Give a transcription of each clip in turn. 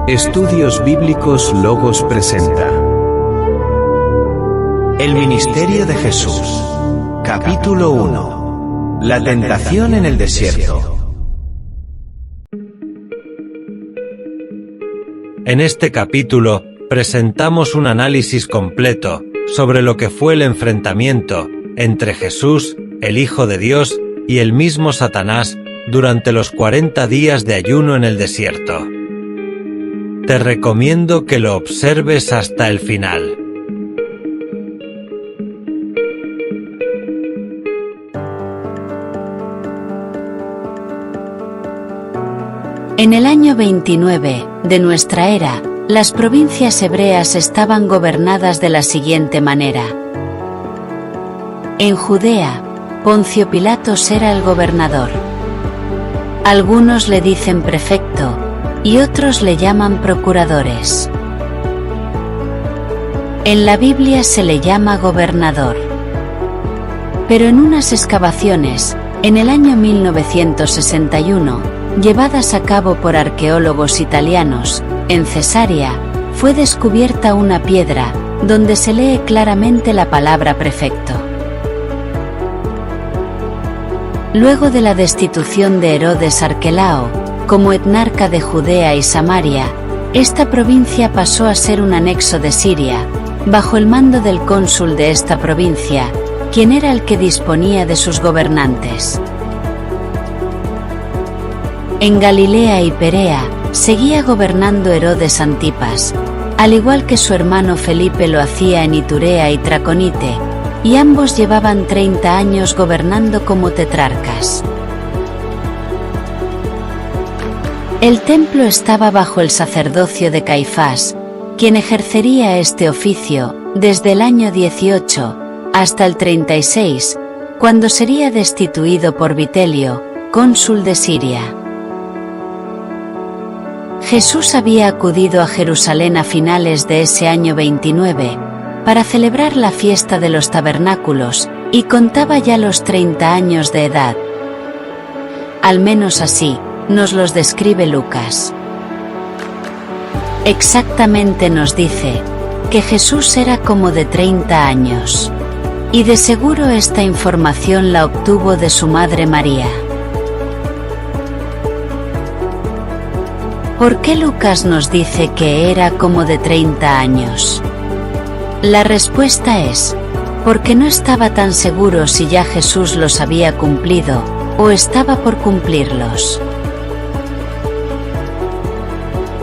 Estudios Bíblicos Logos presenta El Ministerio de Jesús. Capítulo 1. La tentación en el desierto. En este capítulo presentamos un análisis completo sobre lo que fue el enfrentamiento entre Jesús, el Hijo de Dios, y el mismo Satanás durante los 40 días de ayuno en el desierto. Te recomiendo que lo observes hasta el final. En el año 29 de nuestra era, las provincias hebreas estaban gobernadas de la siguiente manera. En Judea, Poncio Pilatos era el gobernador. Algunos le dicen prefecto, y otros le llaman procuradores. En la Biblia se le llama gobernador. Pero en unas excavaciones, en el año 1961, llevadas a cabo por arqueólogos italianos, en Cesarea, fue descubierta una piedra, donde se lee claramente la palabra prefecto. Luego de la destitución de Herodes Arquelao, como etnarca de Judea y Samaria, esta provincia pasó a ser un anexo de Siria, bajo el mando del cónsul de esta provincia, quien era el que disponía de sus gobernantes. En Galilea y Perea, seguía gobernando Herodes Antipas, al igual que su hermano Felipe lo hacía en Iturea y Traconite, y ambos llevaban 30 años gobernando como tetrarcas. El templo estaba bajo el sacerdocio de Caifás, quien ejercería este oficio desde el año 18 hasta el 36, cuando sería destituido por Vitelio, cónsul de Siria. Jesús había acudido a Jerusalén a finales de ese año 29, para celebrar la fiesta de los tabernáculos, y contaba ya los 30 años de edad. Al menos así nos los describe Lucas. Exactamente nos dice que Jesús era como de 30 años. Y de seguro esta información la obtuvo de su madre María. ¿Por qué Lucas nos dice que era como de 30 años? La respuesta es, porque no estaba tan seguro si ya Jesús los había cumplido, o estaba por cumplirlos.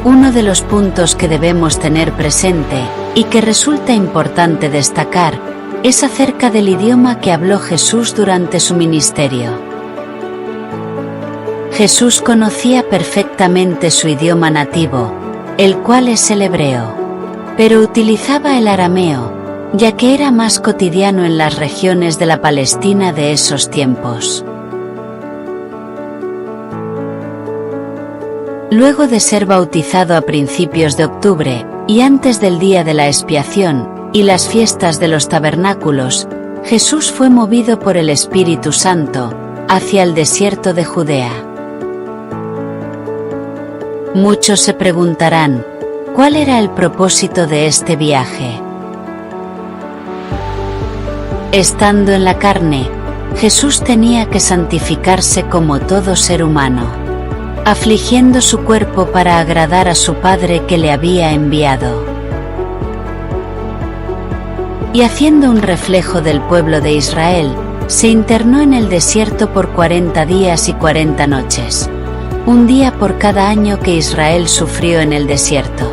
Uno de los puntos que debemos tener presente, y que resulta importante destacar, es acerca del idioma que habló Jesús durante su ministerio. Jesús conocía perfectamente su idioma nativo, el cual es el hebreo, pero utilizaba el arameo, ya que era más cotidiano en las regiones de la Palestina de esos tiempos. Luego de ser bautizado a principios de octubre, y antes del día de la expiación, y las fiestas de los tabernáculos, Jesús fue movido por el Espíritu Santo, hacia el desierto de Judea. Muchos se preguntarán, ¿cuál era el propósito de este viaje? Estando en la carne, Jesús tenía que santificarse como todo ser humano, afligiendo su cuerpo para agradar a su Padre que le había enviado. Y haciendo un reflejo del pueblo de Israel, se internó en el desierto por 40 días y 40 noches, un día por cada año que Israel sufrió en el desierto.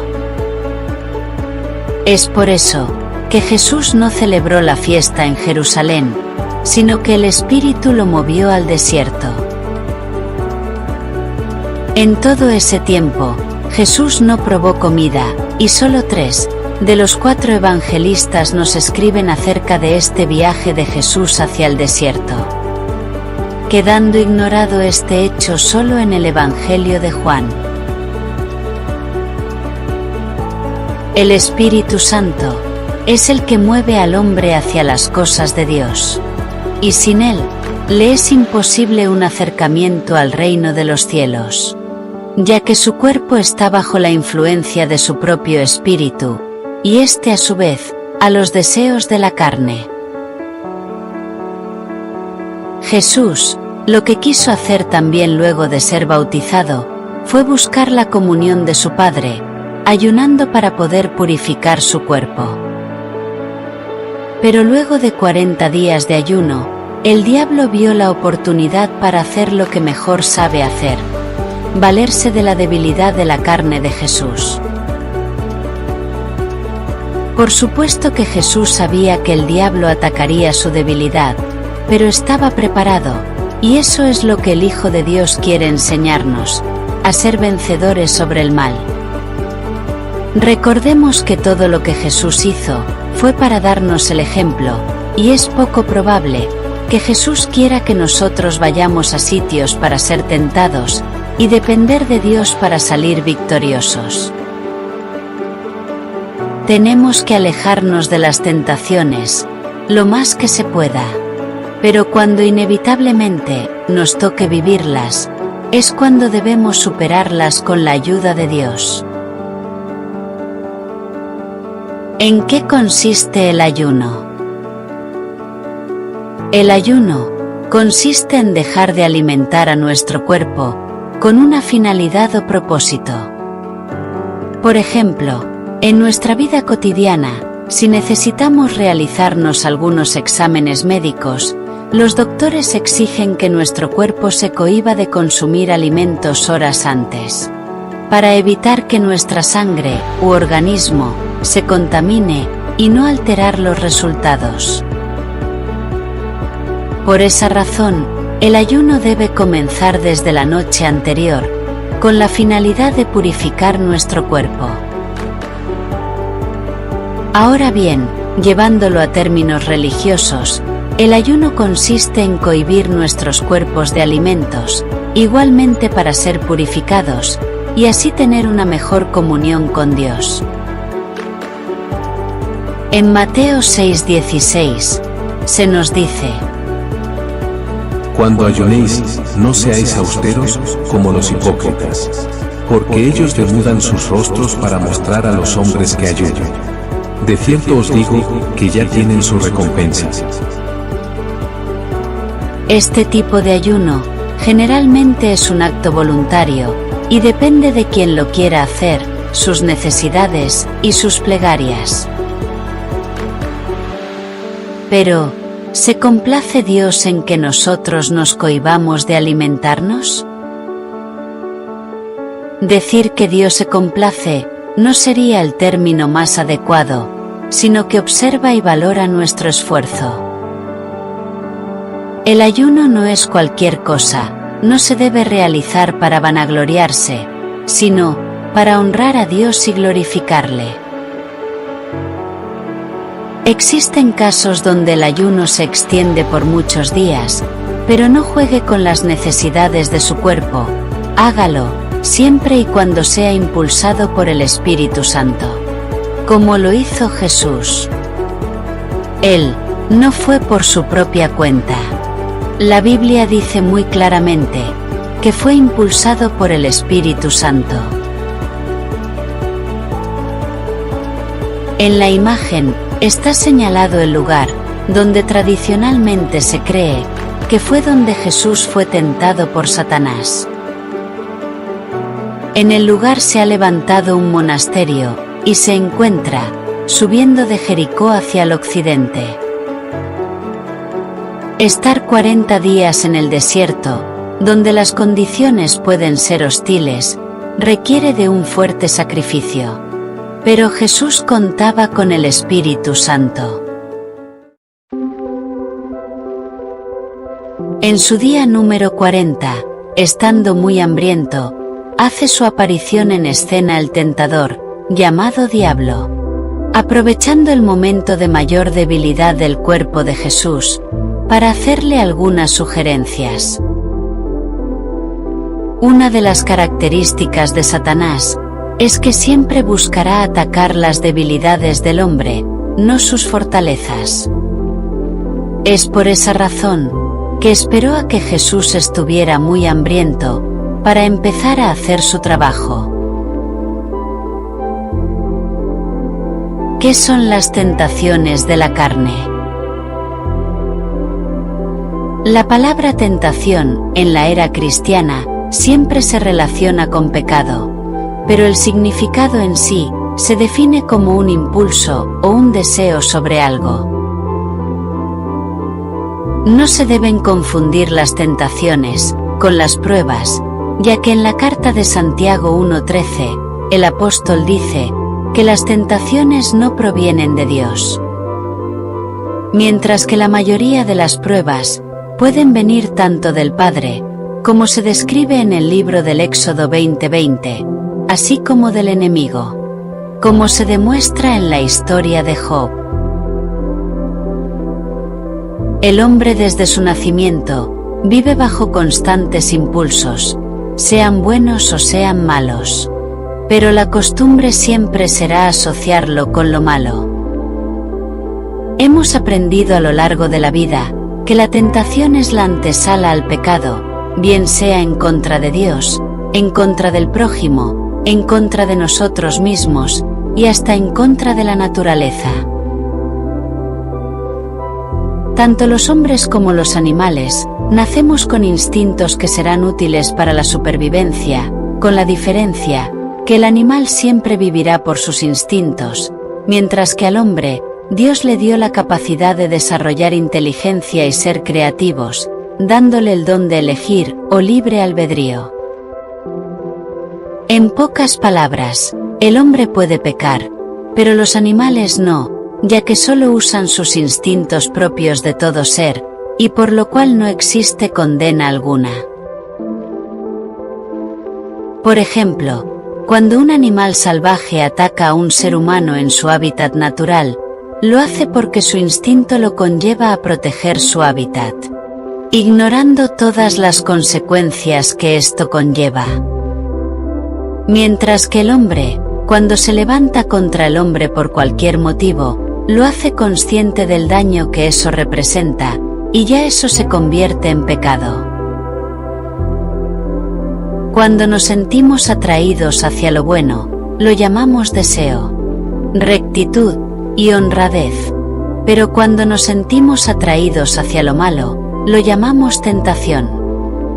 Es por eso que Jesús no celebró la fiesta en Jerusalén, sino que el Espíritu lo movió al desierto. En todo ese tiempo, Jesús no probó comida, y solo 3 de los 4 evangelistas nos escriben acerca de este viaje de Jesús hacia el desierto, quedando ignorado este hecho solo en el Evangelio de Juan. El Espíritu Santo es el que mueve al hombre hacia las cosas de Dios, y sin él, le es imposible un acercamiento al reino de los cielos. ya que su cuerpo está bajo la influencia de su propio espíritu, y éste a su vez, a los deseos de la carne. Jesús, lo que quiso hacer también luego de ser bautizado, fue buscar la comunión de su Padre, ayunando para poder purificar su cuerpo. Pero luego de 40 días de ayuno, el diablo vio la oportunidad para hacer lo que mejor sabe hacer: valerse de la debilidad de la carne de Jesús. Por supuesto que Jesús sabía que el diablo atacaría su debilidad, pero estaba preparado, y eso es lo que el Hijo de Dios quiere enseñarnos: a ser vencedores sobre el mal. Recordemos que todo lo que Jesús hizo fue para darnos el ejemplo, y es poco probable que Jesús quiera que nosotros vayamos a sitios para ser tentados y depender de Dios para salir victoriosos. Tenemos que alejarnos de las tentaciones lo más que se pueda, pero cuando inevitablemente nos toque vivirlas, es cuando debemos superarlas con la ayuda de Dios. ¿En qué consiste el ayuno? El ayuno consiste en dejar de alimentar a nuestro cuerpo con una finalidad o propósito. Por ejemplo, en nuestra vida cotidiana, si necesitamos realizarnos algunos exámenes médicos, los doctores exigen que nuestro cuerpo se cohíba de consumir alimentos horas antes, para evitar que nuestra sangre u organismo se contamine y no alterar los resultados. Por esa razón, el ayuno debe comenzar desde la noche anterior, con la finalidad de purificar nuestro cuerpo. Ahora bien, llevándolo a términos religiosos, el ayuno consiste en cohibir nuestros cuerpos de alimentos, igualmente para ser purificados, y así tener una mejor comunión con Dios. En Mateo 6:16, se nos dice: Cuando ayunéis, no seáis austeros como los hipócritas, porque ellos denudan sus rostros para mostrar a los hombres que ayunan. De cierto os digo que ya tienen su recompensa. Este tipo de ayuno generalmente es un acto voluntario, y depende de quien lo quiera hacer, sus necesidades y sus plegarias. Pero, ¿se complace Dios en que nosotros nos cohibamos de alimentarnos? Decir que Dios se complace no sería el término más adecuado, sino que observa y valora nuestro esfuerzo. El ayuno no es cualquier cosa, no se debe realizar para vanagloriarse, sino para honrar a Dios y glorificarle. Existen casos donde el ayuno se extiende por muchos días, pero no juegue con las necesidades de su cuerpo, hágalo, siempre y cuando sea impulsado por el Espíritu Santo, como lo hizo Jesús. Él no fue por su propia cuenta. La Biblia dice muy claramente que fue impulsado por el Espíritu Santo. En la imagen está señalado el lugar donde tradicionalmente se cree que fue donde Jesús fue tentado por Satanás. En el lugar se ha levantado un monasterio y se encuentra subiendo de Jericó hacia el occidente. Estar 40 días en el desierto, donde las condiciones pueden ser hostiles, requiere de un fuerte sacrificio. Pero Jesús contaba con el Espíritu Santo. En su día número 40, estando muy hambriento, hace su aparición en escena el tentador, llamado Diablo. Aprovechando el momento de mayor debilidad del cuerpo de Jesús, para hacerle algunas sugerencias. Una de las características de Satanás es que siempre buscará atacar las debilidades del hombre, no sus fortalezas. Es por esa razón que esperó a que Jesús estuviera muy hambriento, para empezar a hacer su trabajo. ¿Qué son las tentaciones de la carne? La palabra tentación, en la era cristiana, siempre se relaciona con pecado, pero el significado en sí se define como un impulso o un deseo sobre algo. No se deben confundir las tentaciones con las pruebas, ya que en la carta de Santiago 1:13, el apóstol dice que las tentaciones no provienen de Dios. Mientras que la mayoría de las pruebas pueden venir tanto del Padre, como se describe en el libro del Éxodo 20:20, así como del enemigo, como se demuestra en la historia de Job. El hombre desde su nacimiento vive bajo constantes impulsos, sean buenos o sean malos. Pero la costumbre siempre será asociarlo con lo malo. Hemos aprendido a lo largo de la vida que la tentación es la antesala al pecado, bien sea en contra de Dios, en contra del prójimo, en contra de nosotros mismos, y hasta en contra de la naturaleza. Tanto los hombres como los animales, nacemos con instintos que serán útiles para la supervivencia, con la diferencia que el animal siempre vivirá por sus instintos, mientras que al hombre, Dios le dio la capacidad de desarrollar inteligencia y ser creativos, dándole el don de elegir o libre albedrío. En pocas palabras, el hombre puede pecar, pero los animales no, ya que solo usan sus instintos propios de todo ser, y por lo cual no existe condena alguna. Por ejemplo, cuando un animal salvaje ataca a un ser humano en su hábitat natural, lo hace porque su instinto lo conlleva a proteger su hábitat, ignorando todas las consecuencias que esto conlleva. Mientras que el hombre, cuando se levanta contra el hombre por cualquier motivo, lo hace consciente del daño que eso representa, y ya eso se convierte en pecado. Cuando nos sentimos atraídos hacia lo bueno, lo llamamos deseo, rectitud y honradez, pero cuando nos sentimos atraídos hacia lo malo, lo llamamos tentación.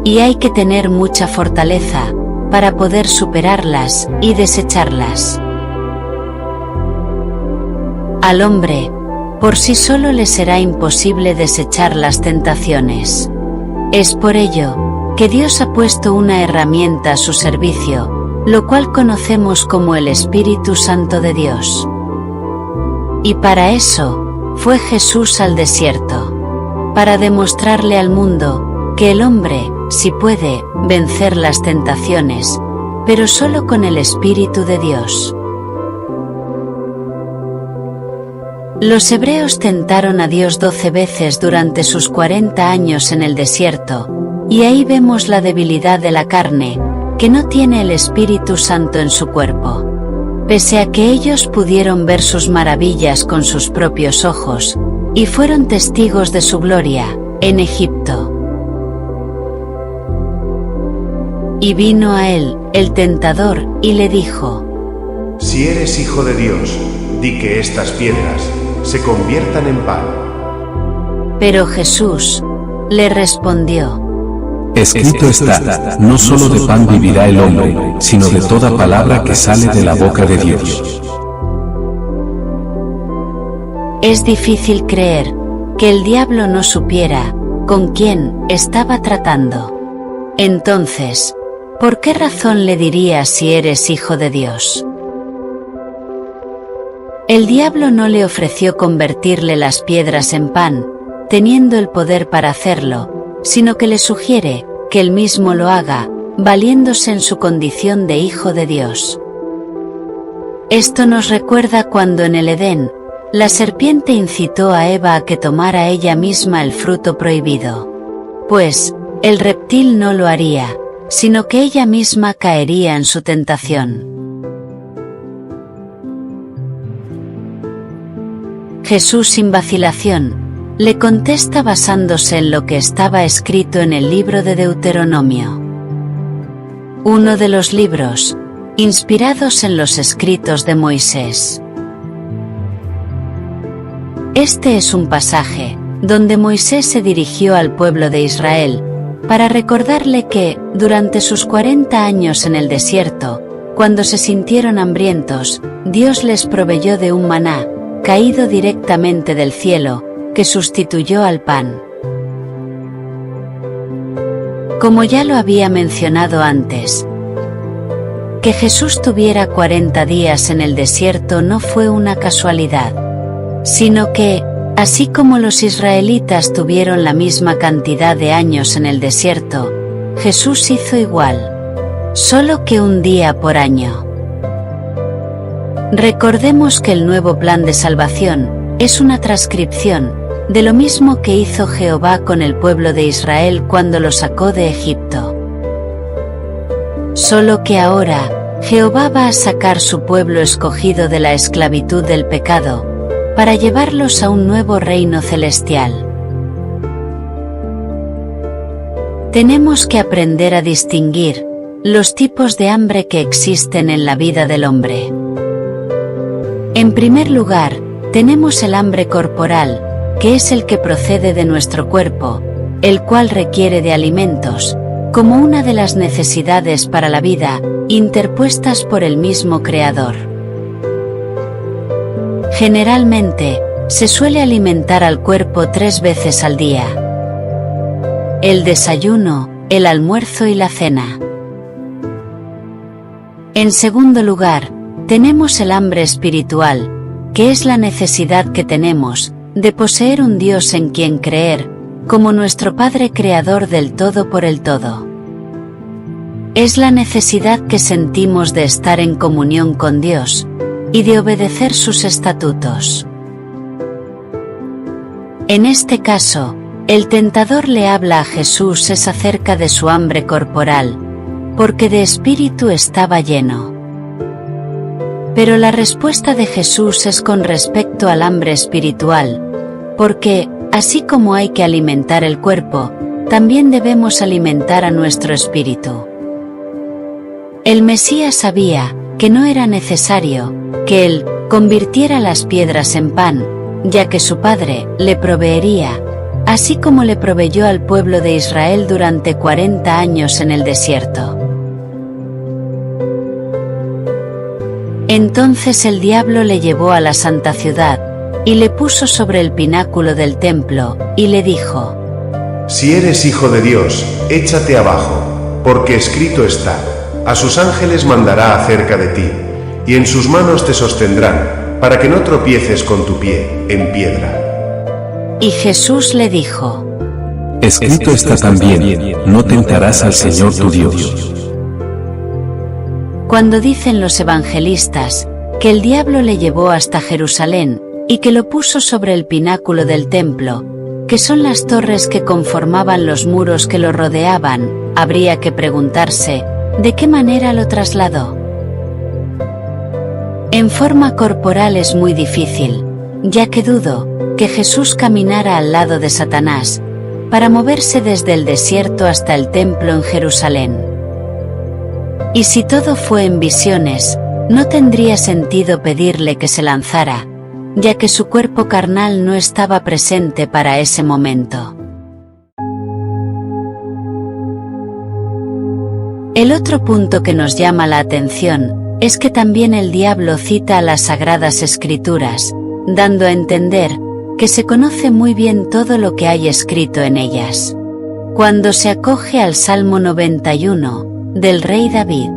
Y hay que tener mucha fortaleza para poder superarlas y desecharlas. Al hombre, por sí solo le será imposible desechar las tentaciones. Es por ello que Dios ha puesto una herramienta a su servicio, lo cual conocemos como el Espíritu Santo de Dios. Y para eso, fue Jesús al desierto, para demostrarle al mundo que el hombre, sí puede, vencer las tentaciones, pero solo con el Espíritu de Dios. Los hebreos tentaron a Dios 12 veces durante sus 40 años en el desierto, y ahí vemos la debilidad de la carne, que no tiene el Espíritu Santo en su cuerpo. Pese a que ellos pudieron ver sus maravillas con sus propios ojos, y fueron testigos de su gloria, en Egipto. Y vino a él, el tentador, y le dijo: Si eres hijo de Dios, di que estas piedras se conviertan en pan. Pero Jesús le respondió: Escrito está, no solo de pan vivirá el hombre, sino de toda palabra que sale de la boca de Dios. Es difícil creer que el diablo no supiera con quién estaba tratando. Entonces, ¿por qué razón le diría si eres hijo de Dios? El diablo no le ofreció convertirle las piedras en pan, teniendo el poder para hacerlo, sino que le sugiere que él mismo lo haga, valiéndose en su condición de hijo de Dios. Esto nos recuerda cuando en el Edén, la serpiente incitó a Eva a que tomara ella misma el fruto prohibido. Pues, el reptil no lo haría, sino que ella misma caería en su tentación. Jesús, sin vacilación, le contesta basándose en lo que estaba escrito en el libro de Deuteronomio. Uno de los libros inspirados en los escritos de Moisés. Este es un pasaje donde Moisés se dirigió al pueblo de Israel para recordarle que, durante sus 40 años en el desierto, cuando se sintieron hambrientos, Dios les proveyó de un maná, caído directamente del cielo, que sustituyó al pan. Como ya lo había mencionado antes, que Jesús tuviera 40 días en el desierto no fue una casualidad, sino que, así como los israelitas tuvieron la misma cantidad de años en el desierto, Jesús hizo igual, solo que un día por año. Recordemos que el nuevo plan de salvación es una transcripción de lo mismo que hizo Jehová con el pueblo de Israel cuando lo sacó de Egipto. Solo que ahora, Jehová va a sacar su pueblo escogido de la esclavitud del pecado, para llevarlos a un nuevo reino celestial. Tenemos que aprender a distinguir los tipos de hambre que existen en la vida del hombre. En primer lugar, tenemos el hambre corporal, que es el que procede de nuestro cuerpo, el cual requiere de alimentos, como una de las necesidades para la vida, interpuestas por el mismo Creador. Generalmente, se suele alimentar al cuerpo 3 veces al día: el desayuno, el almuerzo y la cena. En segundo lugar, tenemos el hambre espiritual, que es la necesidad que tenemos de poseer un Dios en quien creer, como nuestro Padre Creador del todo por el todo. Es la necesidad que sentimos de estar en comunión con Dios y de obedecer sus estatutos. En este caso, el tentador le habla a Jesús es acerca de su hambre corporal, porque de espíritu estaba lleno. Pero la respuesta de Jesús es con respecto al hambre espiritual, porque, así como hay que alimentar el cuerpo, también debemos alimentar a nuestro espíritu. El Mesías sabía que no era necesario que Él convirtiera las piedras en pan, ya que su Padre le proveería, así como le proveyó al pueblo de Israel durante 40 años en el desierto. Entonces el diablo le llevó a la santa ciudad, y le puso sobre el pináculo del templo, y le dijo: Si eres hijo de Dios, échate abajo, porque escrito está: a sus ángeles mandará acerca de ti, y en sus manos te sostendrán, para que no tropieces con tu pie en piedra. Y Jesús le dijo: Escrito está también, no tentarás al Señor tu Dios. Cuando dicen los evangelistas que el diablo le llevó hasta Jerusalén, y que lo puso sobre el pináculo del templo, que son las torres que conformaban los muros que lo rodeaban, habría que preguntarse, ¿de qué manera lo trasladó? En forma corporal es muy difícil, ya que dudo que Jesús caminara al lado de Satanás, para moverse desde el desierto hasta el templo en Jerusalén. Y si todo fue en visiones, no tendría sentido pedirle que se lanzara, ya que su cuerpo carnal no estaba presente para ese momento. El otro punto que nos llama la atención es que también el diablo cita a las Sagradas Escrituras, dando a entender que se conoce muy bien todo lo que hay escrito en ellas. Cuando se acoge al Salmo 91, del rey David.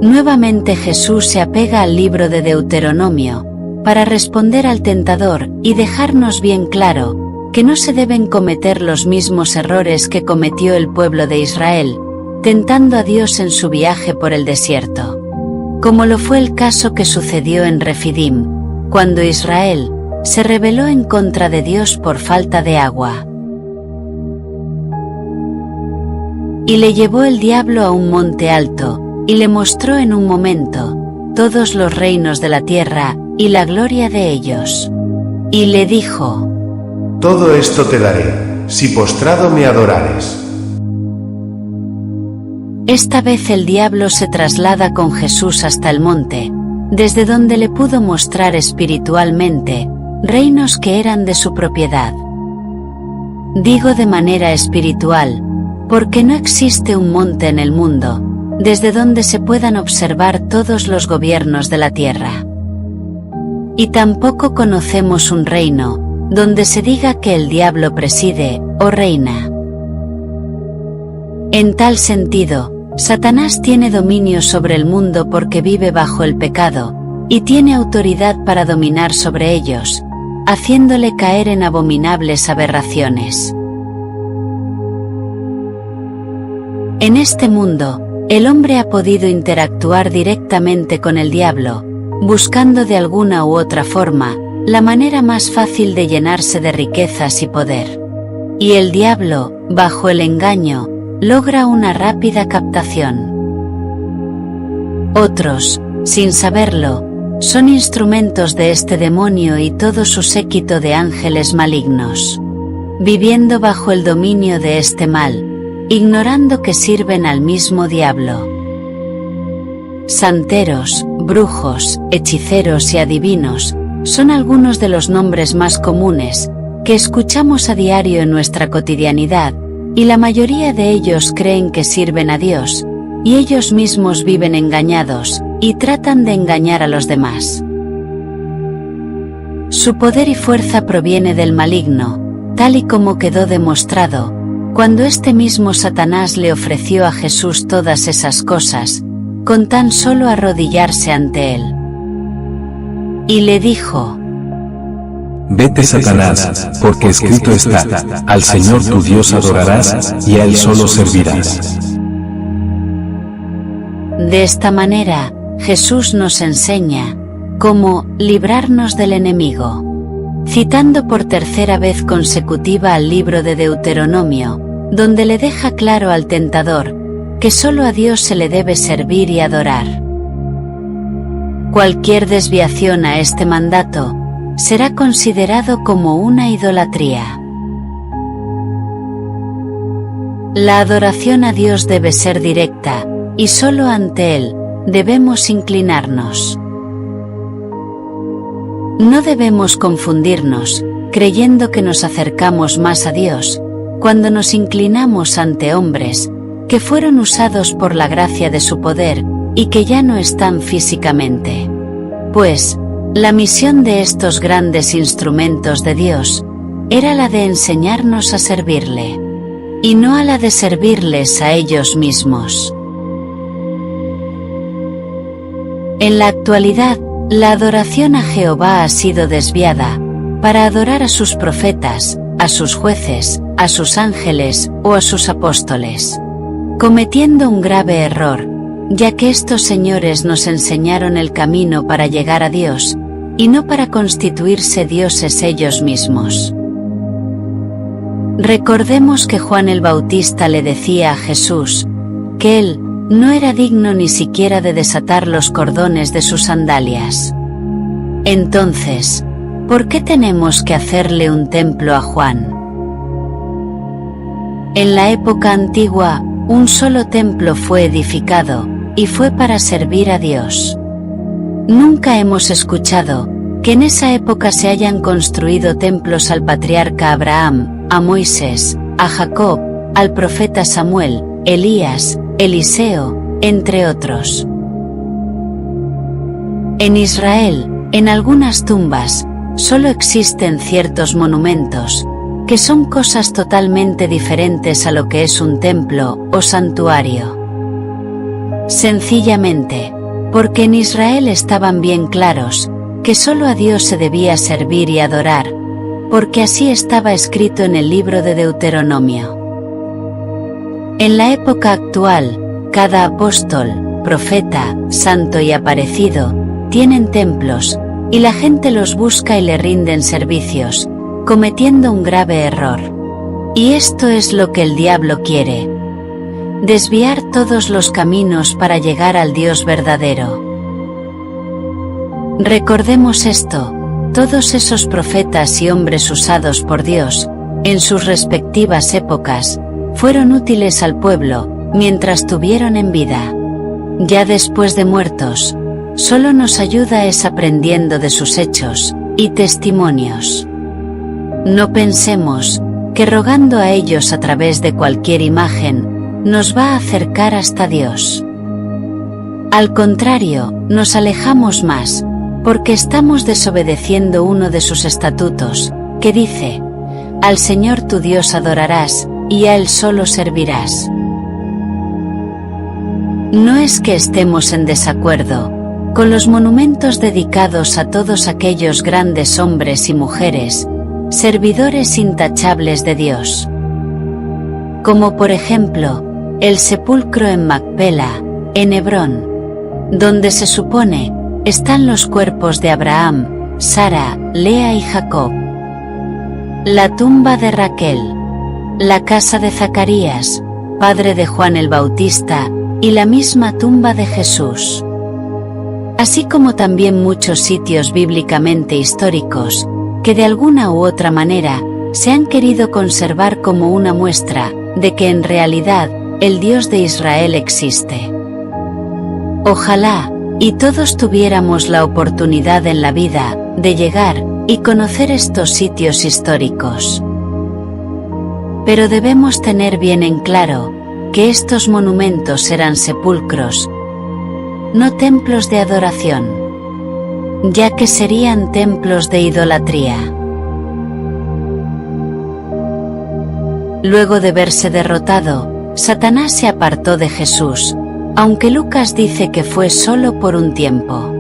Nuevamente Jesús se apega al libro de Deuteronomio, para responder al tentador y dejarnos bien claro que no se deben cometer los mismos errores que cometió el pueblo de Israel, tentando a Dios en su viaje por el desierto. Como lo fue el caso que sucedió en Refidim, cuando Israel se rebeló en contra de Dios por falta de agua. Y le llevó el diablo a un monte alto, y le mostró en un momento todos los reinos de la tierra, y la gloria de ellos. Y le dijo: Todo esto te daré, si postrado me adorares. esta vez el diablo se traslada con Jesús hasta el monte, desde donde le pudo mostrar espiritualmente reinos que eran de su propiedad. Digo de manera espiritual, porque no existe un monte en el mundo, desde donde se puedan observar todos los gobiernos de la tierra. Y tampoco conocemos un reino, donde se diga que el diablo preside, o reina. En tal sentido, Satanás tiene dominio sobre el mundo porque vive bajo el pecado, y tiene autoridad para dominar sobre ellos, haciéndole caer en abominables aberraciones. En este mundo, el hombre ha podido interactuar directamente con el diablo, buscando de alguna u otra forma, la manera más fácil de llenarse de riquezas y poder. Y el diablo, bajo el engaño, logra una rápida captación. Otros, sin saberlo, son instrumentos de este demonio y todo su séquito de ángeles malignos, viviendo bajo el dominio de este mal, ignorando que sirven al mismo diablo. Santeros, brujos, hechiceros y adivinos son algunos de los nombres más comunes que escuchamos a diario en nuestra cotidianidad, y la mayoría de ellos creen que sirven a Dios, y ellos mismos viven engañados, y tratan de engañar a los demás. Su poder y fuerza proviene del maligno, tal y como quedó demostrado, cuando este mismo Satanás le ofreció a Jesús todas esas cosas, con tan solo arrodillarse ante él. Y le dijo: Vete, Satanás, porque escrito está, al Señor tu Dios adorarás, y a Él solo servirás. De esta manera, Jesús nos enseña cómo librarnos del enemigo. Citando por tercera vez consecutiva al libro de Deuteronomio, donde le deja claro al tentador que solo a Dios se le debe servir y adorar. Cualquier desviación a este mandato será considerado como una idolatría. La adoración a Dios debe ser directa, y solo ante Él debemos inclinarnos. No debemos confundirnos, creyendo que nos acercamos más a Dios, cuando nos inclinamos ante hombres, que fueron usados por la gracia de su poder, y que ya no están físicamente. Pues, la misión de estos grandes instrumentos de Dios, era la de enseñarnos a servirle, y no a la de servirles a ellos mismos. En la actualidad, la adoración a Jehová ha sido desviada, para adorar a sus profetas, a sus jueces, a sus ángeles, o a sus apóstoles, cometiendo un grave error, ya que estos señores nos enseñaron el camino para llegar a Dios, y no para constituirse dioses ellos mismos. Recordemos que Juan el Bautista le decía a Jesús, que él no era digno ni siquiera de desatar los cordones de sus sandalias. Entonces, ¿por qué tenemos que hacerle un templo a Juan? En la época antigua, un solo templo fue edificado, y fue para servir a Dios. Nunca hemos escuchado que en esa época se hayan construido templos al patriarca Abraham, a Moisés, a Jacob, al profeta Samuel, Elías, Eliseo, entre otros. En Israel, en algunas tumbas, solo existen ciertos monumentos, que son cosas totalmente diferentes a lo que es un templo o santuario. Sencillamente, porque en Israel estaban bien claros, que solo a Dios se debía servir y adorar, porque así estaba escrito en el libro de Deuteronomio. En la época actual, cada apóstol, profeta, santo y aparecido, tienen templos, y la gente los busca y le rinden servicios, cometiendo un grave error. Y esto es lo que el diablo quiere: desviar todos los caminos para llegar al Dios verdadero. Recordemos esto: todos esos profetas y hombres usados por Dios, en sus respectivas épocas, fueron útiles al pueblo, mientras tuvieron en vida. Ya después de muertos, solo nos ayuda es aprendiendo de sus hechos y testimonios. No pensemos que rogando a ellos a través de cualquier imagen, nos va a acercar hasta Dios. Al contrario, nos alejamos más, porque estamos desobedeciendo uno de sus estatutos, que dice: al Señor tu Dios adorarás, y a Él solo servirás. No es que estemos en desacuerdo con los monumentos dedicados a todos aquellos grandes hombres y mujeres, servidores intachables de Dios. Como por ejemplo, el sepulcro en Macpela, en Hebrón, donde se supone están los cuerpos de Abraham, Sara, Lea y Jacob. La tumba de Raquel, la casa de Zacarías, padre de Juan el Bautista, y la misma tumba de Jesús. Así como también muchos sitios bíblicamente históricos, que de alguna u otra manera, se han querido conservar como una muestra, de que en realidad, el Dios de Israel existe. Ojalá, y todos tuviéramos la oportunidad en la vida, de llegar, y conocer estos sitios históricos. Pero debemos tener bien en claro, que estos monumentos eran sepulcros, no templos de adoración, ya que serían templos de idolatría. Luego de verse derrotado, Satanás se apartó de Jesús, aunque Lucas dice que fue solo por un tiempo.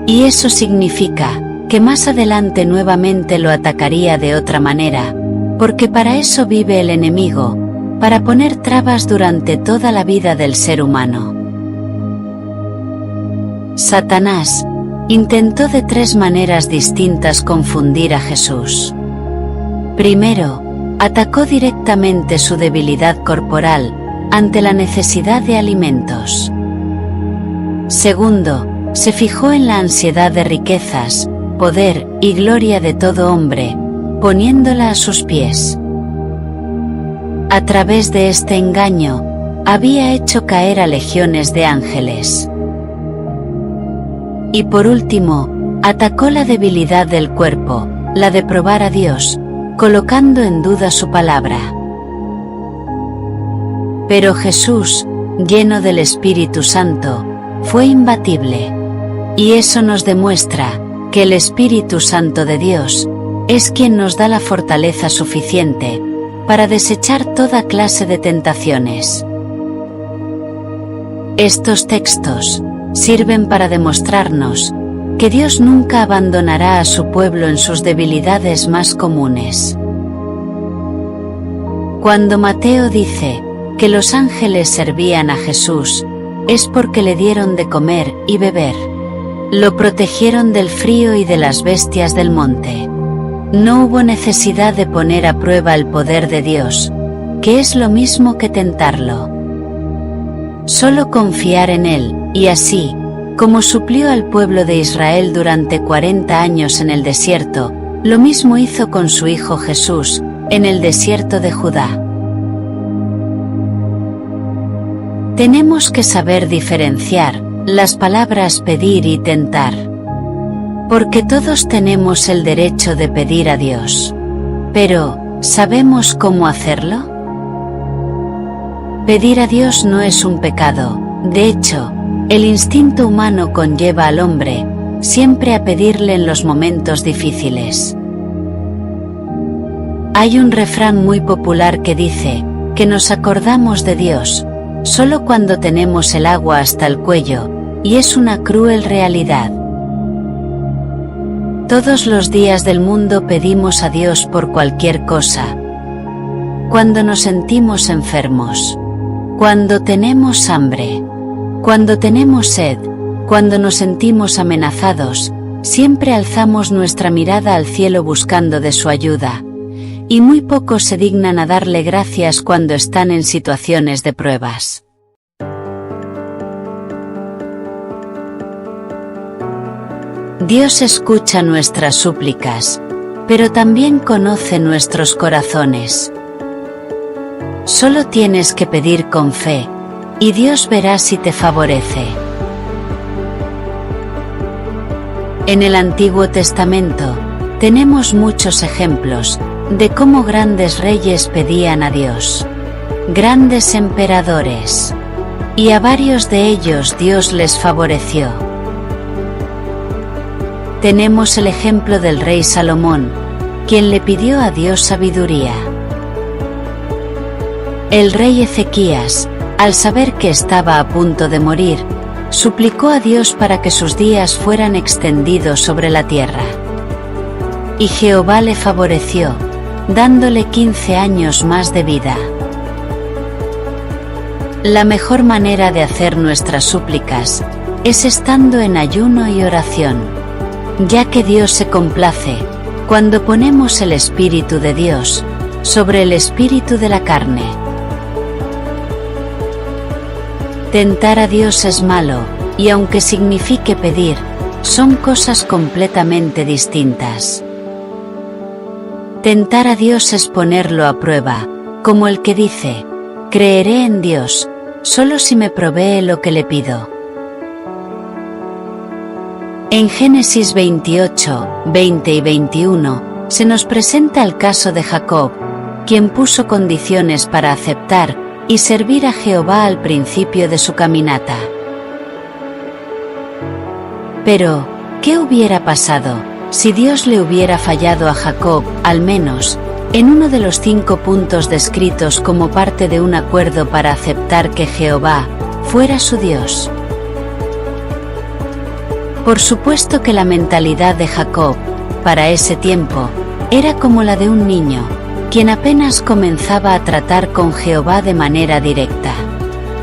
Y eso significa que más adelante nuevamente lo atacaría de otra manera, porque para eso vive el enemigo, para poner trabas durante toda la vida del ser humano. Satanás intentó de tres maneras distintas confundir a Jesús. Primero, atacó directamente su debilidad corporal, ante la necesidad de alimentos. Segundo, se fijó en la ansiedad de riquezas, poder y gloria de todo hombre, poniéndola a sus pies. A través de este engaño, había hecho caer a legiones de ángeles. Y por último, atacó la debilidad del cuerpo, la de probar a Dios, colocando en duda su palabra. Pero Jesús, lleno del Espíritu Santo, fue imbatible. Y eso nos demuestra que el Espíritu Santo de Dios es quien nos da la fortaleza suficiente para desechar toda clase de tentaciones. Estos textos sirven para demostrarnos que Dios nunca abandonará a su pueblo en sus debilidades más comunes. Cuando Mateo dice que los ángeles servían a Jesús, es porque le dieron de comer y beber. Lo protegieron del frío y de las bestias del monte. No hubo necesidad de poner a prueba el poder de Dios, que es lo mismo que tentarlo. Solo confiar en Él, y así, como suplió al pueblo de Israel durante 40 años en el desierto, lo mismo hizo con su Hijo Jesús, en el desierto de Judá. Tenemos que saber diferenciar las palabras pedir y tentar. Porque todos tenemos el derecho de pedir a Dios. Pero, ¿sabemos cómo hacerlo? Pedir a Dios no es un pecado. De hecho, el instinto humano conlleva al hombre siempre a pedirle en los momentos difíciles. Hay un refrán muy popular que dice que nos acordamos de Dios solo cuando tenemos el agua hasta el cuello, y es una cruel realidad. Todos los días del mundo pedimos a Dios por cualquier cosa. Cuando nos sentimos enfermos, cuando tenemos hambre, cuando tenemos sed, cuando nos sentimos amenazados, siempre alzamos nuestra mirada al cielo buscando de su ayuda, y muy pocos se dignan a darle gracias cuando están en situaciones de pruebas. Dios escucha nuestras súplicas, pero también conoce nuestros corazones. Solo tienes que pedir con fe, y Dios verá si te favorece. En el Antiguo Testamento, tenemos muchos ejemplos de cómo grandes reyes pedían a Dios, grandes emperadores, y a varios de ellos Dios les favoreció. Tenemos el ejemplo del rey Salomón, quien le pidió a Dios sabiduría. El rey Ezequías, al saber que estaba a punto de morir, suplicó a Dios para que sus días fueran extendidos sobre la tierra. Y Jehová le favoreció, dándole 15 años más de vida. La mejor manera de hacer nuestras súplicas es estando en ayuno y oración, ya que Dios se complace cuando ponemos el Espíritu de Dios sobre el espíritu de la carne. Tentar a Dios es malo, y aunque signifique pedir, son cosas completamente distintas. Tentar a Dios es ponerlo a prueba, como el que dice, creeré en Dios, solo si me provee lo que le pido. En Génesis 28, 20 y 21, se nos presenta el caso de Jacob, quien puso condiciones para aceptar y servir a Jehová al principio de su caminata. Pero, ¿qué hubiera pasado si Dios le hubiera fallado a Jacob, al menos, en uno de los 5 puntos descritos como parte de un acuerdo para aceptar que Jehová fuera su Dios? Por supuesto que la mentalidad de Jacob, para ese tiempo, era como la de un niño, quien apenas comenzaba a tratar con Jehová de manera directa,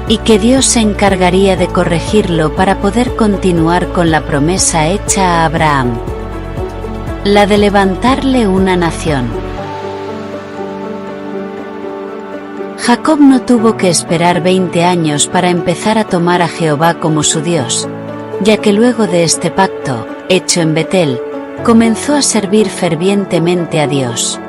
y que Dios se encargaría de corregirlo para poder continuar con la promesa hecha a Abraham, la de levantarle una nación. Jacob no tuvo que esperar 20 años para empezar a tomar a Jehová como su Dios, ya que luego de este pacto, hecho en Betel, comenzó a servir fervientemente a Dios.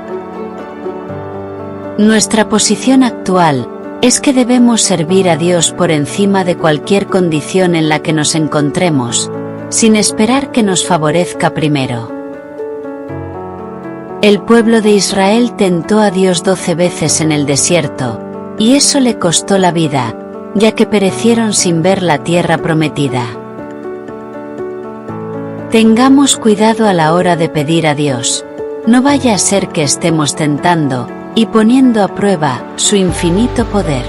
Nuestra posición actual es que debemos servir a Dios por encima de cualquier condición en la que nos encontremos, sin esperar que nos favorezca primero. El pueblo de Israel tentó a Dios 12 veces en el desierto, y eso le costó la vida, ya que perecieron sin ver la tierra prometida. Tengamos cuidado a la hora de pedir a Dios, no vaya a ser que estemos tentando y poniendo a prueba su infinito poder.